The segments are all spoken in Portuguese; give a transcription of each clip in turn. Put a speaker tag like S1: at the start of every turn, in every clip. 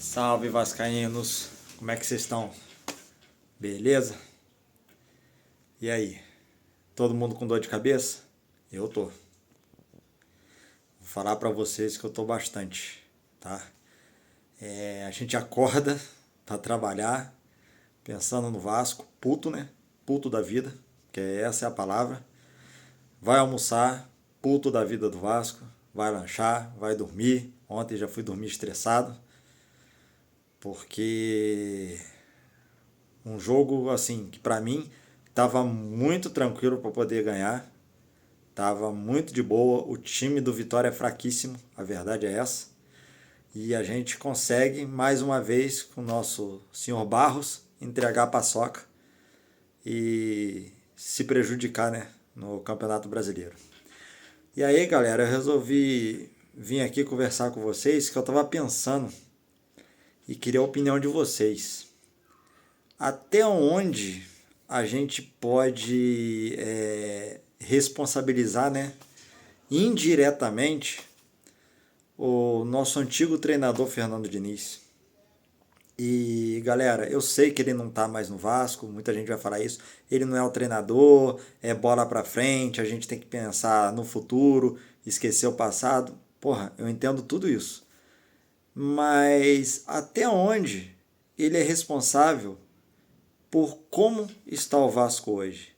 S1: Salve vascaínos, como é que vocês estão? Beleza? E aí? Todo mundo com dor de cabeça? Eu tô. Vou falar pra vocês que eu tô bastante, tá? A gente acorda pra trabalhar, pensando no Vasco, puto, né? Puto da vida, que essa é a palavra. Vai almoçar, puto da vida do Vasco, vai lanchar, vai dormir. Ontem já fui dormir estressado, porque um jogo assim que pra mim tava muito tranquilo para poder ganhar, tava muito de boa. O time do Vitória é fraquíssimo, a verdade é essa. E a gente consegue mais uma vez com o nosso senhor Barros entregar a paçoca e se prejudicar, né, no Campeonato Brasileiro. E aí, galera, eu resolvi vir aqui conversar com vocês que eu tava pensando e queria a opinião de vocês. Até onde a gente pode responsabilizar, né, indiretamente o nosso antigo treinador Fernando Diniz? E galera, eu sei que ele não tá mais no Vasco, muita gente vai falar isso. Ele não é o treinador, é bola pra frente, a gente tem que pensar no futuro, esquecer o passado. Porra, eu entendo tudo isso. Mas até onde ele é responsável por como está o Vasco hoje?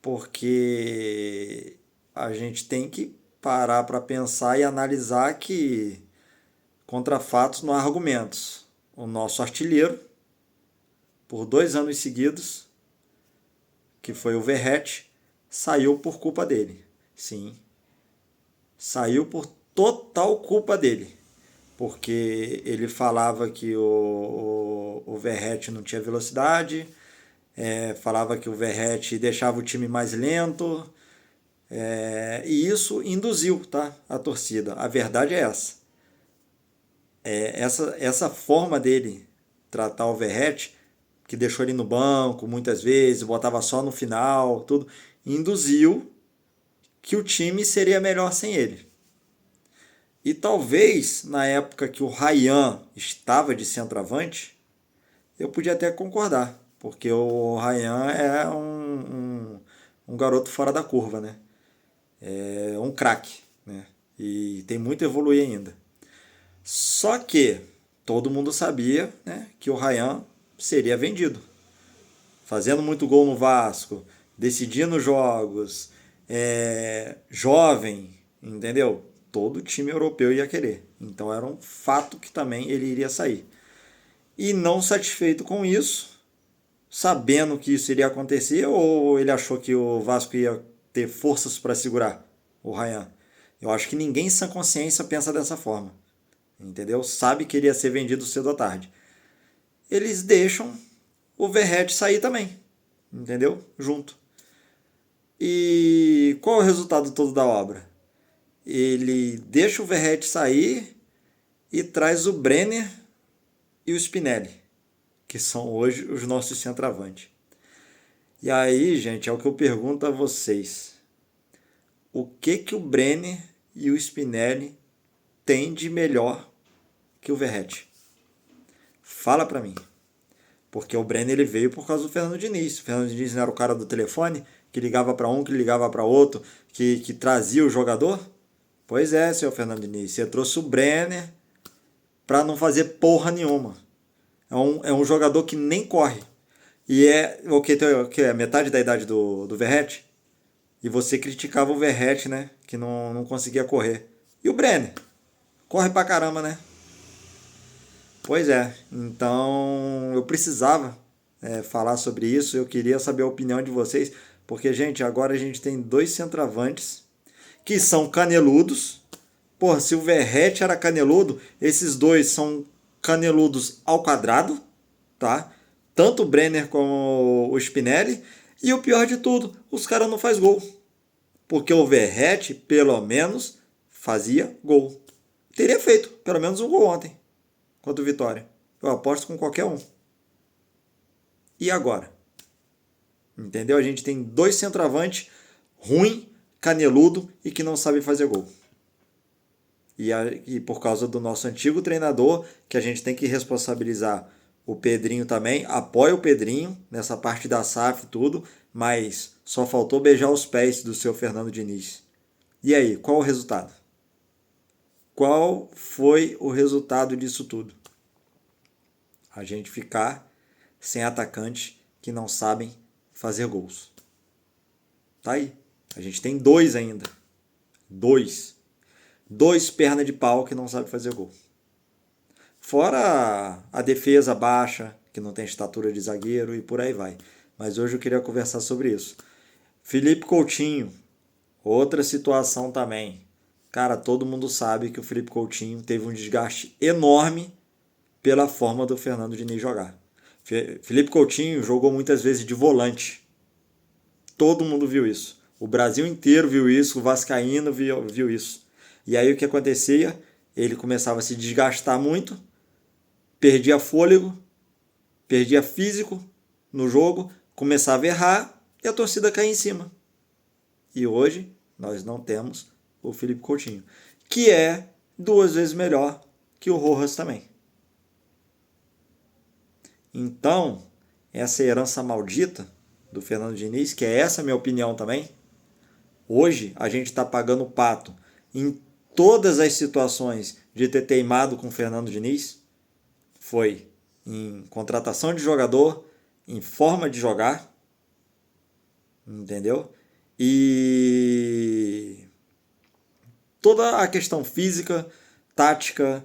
S1: Porque a gente tem que parar para pensar e analisar que contra fatos não há argumentos. O nosso artilheiro, por 2 anos seguidos, que foi o Verratti, saiu por culpa dele. Sim, saiu por total culpa dele. Porque ele falava que o Verratti não tinha velocidade, falava que o Verratti deixava o time mais lento, e isso induziu, tá, a torcida. A verdade é essa. Essa forma dele tratar o Verratti, que deixou ele no banco muitas vezes, botava só no final, tudo, induziu que o time seria melhor sem ele. E talvez na época que o Ryan estava de centroavante, eu podia até concordar, porque o Ryan é um garoto fora da curva, né? É um craque, né? E tem muito a evoluir ainda. Só que todo mundo sabia, né, que o Ryan seria vendido. Fazendo muito gol no Vasco, decidindo jogos, jovem, entendeu? Todo time europeu ia querer. Então era um fato que também ele iria sair. E não satisfeito com isso, sabendo que isso iria acontecer, ou ele achou que o Vasco ia ter forças para segurar o Ryan? Eu acho que ninguém em sã consciência pensa dessa forma. Entendeu? Sabe que ele ia ser vendido cedo ou tarde. Eles deixam o Verratti sair também. Entendeu? Junto. E qual é o resultado todo da obra? Ele deixa o Verratti sair e traz o Brenner e o Spinelli, que são hoje os nossos centroavantes. E aí, gente, é o que eu pergunto a vocês. O que o Brenner e o Spinelli têm de melhor que o Verratti? Fala pra mim. Porque o Brenner ele veio por causa do Fernando Diniz. O Fernando Diniz não era o cara do telefone, que ligava para um, que ligava para outro, que trazia o jogador? Pois é, senhor Fernando Diniz. Você trouxe o Brenner para não fazer porra nenhuma. É um jogador que nem corre. E é o que é metade da idade do Verratti. E você criticava o Verratti, né? Que não conseguia correr. E o Brenner? Corre pra caramba, né? Pois é. Então eu precisava falar sobre isso. Eu queria saber a opinião de vocês. Porque, gente, agora a gente tem 2 centroavantes que são caneludos. Porra, se o Verratti era caneludo, esses dois são caneludos ao quadrado, tá? Tanto o Brenner como o Spinelli. E o pior de tudo, os caras não fazem gol. Porque o Verratti, pelo menos, fazia gol. Teria feito pelo menos um gol ontem contra o Vitória. Eu aposto com qualquer um. E agora? Entendeu? A gente tem 2 centroavantes ruim, caneludo e que não sabe fazer gol. e por causa do nosso antigo treinador, que a gente tem que responsabilizar o Pedrinho também, apoia o Pedrinho nessa parte da SAF e tudo, mas só faltou beijar os pés do seu Fernando Diniz. E aí, qual o resultado? Qual foi o resultado disso tudo? A gente ficar sem atacantes que não sabem fazer gols. Tá aí. A gente tem 2 ainda. 2. 2 pernas de pau que não sabem fazer gol. Fora a defesa baixa, que não tem estatura de zagueiro e por aí vai. Mas hoje eu queria conversar sobre isso. Felipe Coutinho, outra situação também. Cara, todo mundo sabe que o Felipe Coutinho teve um desgaste enorme pela forma do Fernando Diniz jogar. Felipe Coutinho jogou muitas vezes de volante. Todo mundo viu isso. O Brasil inteiro viu isso, o vascaíno viu isso. E aí o que acontecia? Ele começava a se desgastar muito, perdia fôlego, perdia físico no jogo, começava a errar e a torcida caía em cima. E hoje nós não temos o Felipe Coutinho, que é 2 vezes melhor que o Rojas também. Então, essa herança maldita do Fernando Diniz, que é essa a minha opinião também, hoje a gente está pagando o pato em todas as situações de ter teimado com o Fernando Diniz. Foi em contratação de jogador, em forma de jogar, entendeu? E toda a questão física, tática,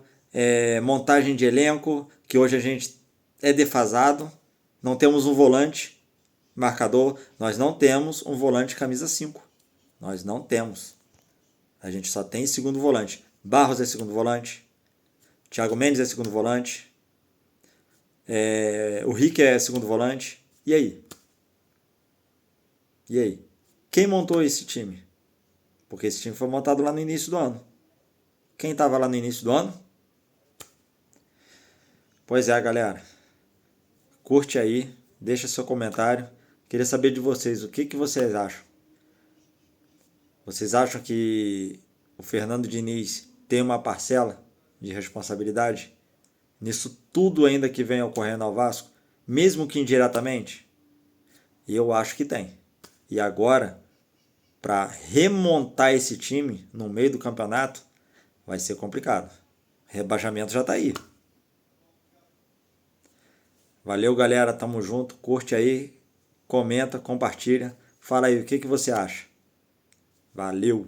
S1: montagem de elenco, que hoje a gente é defasado. Não temos um volante marcador, nós não temos um volante camisa 5. Nós não temos. A gente só tem segundo volante. Barros é segundo volante. Thiago Mendes é segundo volante. O Rick é segundo volante. E aí? E aí? Quem montou esse time? Porque esse time foi montado lá no início do ano. Quem estava lá no início do ano? Pois é, galera. Curte aí, deixa seu comentário. Queria saber de vocês, o que vocês acham? Vocês acham que o Fernando Diniz tem uma parcela de responsabilidade nisso tudo ainda que vem ocorrendo ao Vasco, mesmo que indiretamente? Eu acho que tem. E agora, para remontar esse time no meio do campeonato, vai ser complicado. O rebaixamento já está aí. Valeu, galera. Tamo junto. Curte aí, comenta, compartilha. Fala aí o que você acha. Valeu!